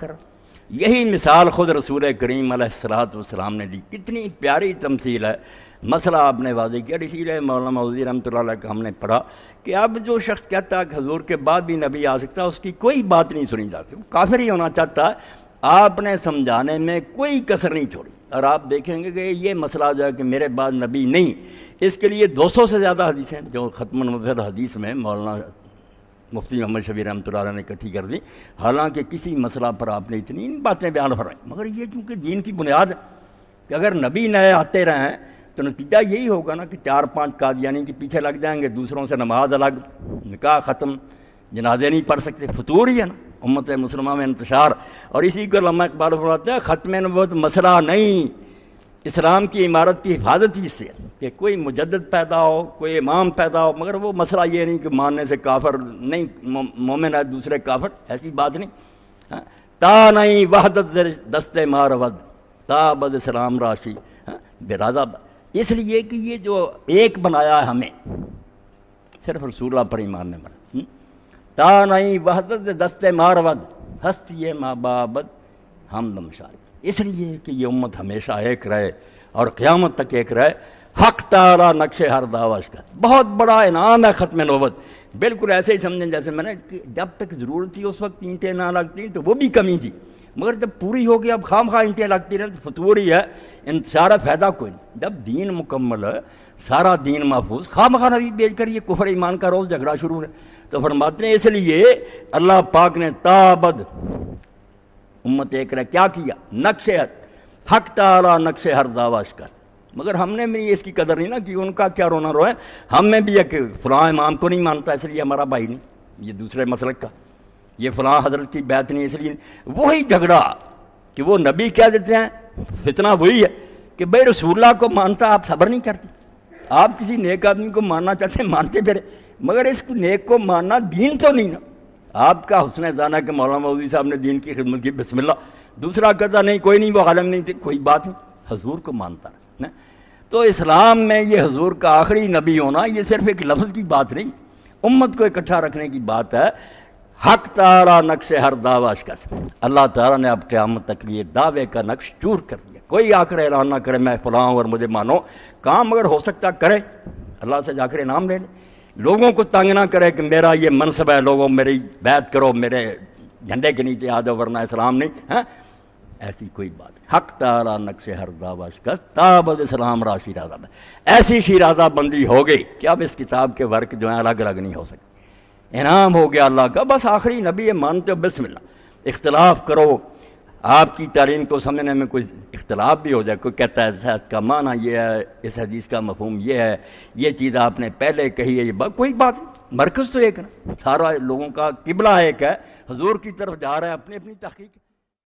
کر رہا. یہی مثال خود رسول کریم علیہ الصلوۃ والسلام نے دی. کتنی پیاری تمثیل ہے. مسئلہ آپ نے واضح کیا. اسی لیے مولانا مودودی رحمۃ اللہ علیہ کا ہم نے پڑھا کہ اب جو شخص کہتا ہے کہ حضور کے بعد بھی نبی آ سکتا ہے، اس کی کوئی بات نہیں سنی جاتی. وہ کافر ہی ہونا چاہتا ہے. آپ نے سمجھانے میں کوئی کسر نہیں چھوڑی. اور آپ دیکھیں گے کہ یہ مسئلہ جو ہے کہ میرے بعد نبی نہیں، اس کے لیے 200 سے زیادہ حدیثیں جو ختم النبوت حدیث میں مولانا مفتی محمد شفیع رحمۃ اللہ علیہ نے اکٹھی کر دی. حالانکہ کسی مسئلہ پر آپ نے اتنی باتیں بیان فرمائیں، مگر یہ چونکہ دین کی بنیاد ہے کہ اگر نبی نئے آتے رہیں تو نتیجہ یہی ہوگا نا کہ 4-5 قادیانی کے پیچھے لگ جائیں گے، دوسروں سے نماز الگ، نکاح ختم، جنازے نہیں پڑھ سکتے. فطور ہی ہے نا امت مسلمہ میں انتشار. اور اسی کو علامہ اقبال فرماتے ہیں ختم نبوت مسئلہ نہیں، اسلام کی عمارت کی حفاظت ہی سے کہ کوئی مجدد پیدا ہو، کوئی امام پیدا ہو، مگر وہ مسئلہ یہ نہیں کہ ماننے سے کافر نہیں، مومن ہے دوسرے کافر، ایسی بات نہیں. تا نہیں وحدت دست مارود تا بد اسلام راشی برادہ. اس لیے کہ یہ جو ایک بنایا ہے ہمیں صرف رسول اللہ پر ایمان نے بنا. تا نہیں وحدت دست مارود ہستی ماں بابد ہم نمشار. اس لیے کہ یہ امت ہمیشہ ایک رہے اور قیامت تک ایک رہے. حق تعالی نقش ہر دعوش کا بہت بڑا انعام ہے ختم نبوت. بالکل ایسے ہی سمجھیں جیسے میں نے کہ جب تک ضرورت تھی اس وقت اینٹیں نہ لگتی تو وہ بھی کمی تھی، مگر جب پوری ہو گئی اب خام خواہ اینٹیں لگتی رہیں تو فطور ہی ہے، انتشار فائدہ کوئی نہیں. جب دین مکمل ہے، سارا دین محفوظ، خام خواہ نبی بیچ کر یہ کفر ایمان کا روز جھگڑا شروع ہے. تو فرماتے ہیں اس لیے اللہ پاک نے تابد امت ایک رہ کیا کیا، نقش حق تعالی نقش ہر دعوش کا. مگر ہم نے بھی اس کی قدر نہیں نا کہ ان کا کیا رونا روئے. ہم میں بھی ہے کہ فلاں امام کو نہیں مانتا اس لیے ہمارا بھائی نہیں، یہ دوسرے مسلک کا، یہ فلاں حضرت کی بیعت نہیں اس لیے نہیں. وہی جھگڑا کہ وہ نبی کہہ دیتے ہیں، فتنہ وہی ہے کہ بھائی رسول اللہ کو مانتا آپ صبر نہیں کرتے. آپ کسی نیک آدمی کو ماننا چاہتے ہیں مانتے پھرے، مگر اس نیک کو ماننا دین تو نہیں نا. آپ کا حسن زانہ کہ مولانا مودودی صاحب نے دین کی خدمت کی، بسم اللہ. دوسرا کہتا نہیں کوئی نہیں، وہ عالم نہیں تھے، کوئی بات نہیں، حضور کو مانتا ہے. تو اسلام میں یہ حضور کا آخری نبی ہونا یہ صرف ایک لفظ کی بات نہیں، امت کو اکٹھا رکھنے کی بات ہے. حق تعالی نقش ہر دعوی اشکس. اللہ تعالیٰ نے اب قیامت تک یہ دعوے کا نقش چور کر دیا. کوئی آ کر اعلان نہ کرے میں فلاں اور مجھے مانو. کام اگر ہو سکتا کرے، اللہ سے جا کر انعام لے لے. لوگوں کو تنگ نہ کرے کہ میرا یہ منصب ہے، لوگوں میری بیعت کرو، میرے جھنڈے کے نیچے آ جاؤ ورنہ اسلام نہیں. ایسی کوئی بات نہیں. حق تعالی نقش ہر دعوی اشکس تابد اسلام را شیرازہ. ایسی شیرازہ بندی ہو گئی کہ اب اس کتاب کے ورق جو ہیں الگ الگ نہیں ہو سکتے. انعام ہو گیا اللہ کا، بس آخری نبی مانتے ہو بسم اللہ. اختلاف کرو، آپ کی تعلیم کو سمجھنے میں کوئی اختلاف بھی ہو جائے، کوئی کہتا ہے اس کا معنی یہ ہے، اس حدیث کا مفہوم یہ ہے، یہ چیز آپ نے پہلے کہی ہے، یہ بات کوئی بات نہیں. مرکز تو ایک نا، سارا لوگوں کا قبلہ ایک ہے، حضور کی طرف جا رہا ہے، اپنی اپنی تحقیق.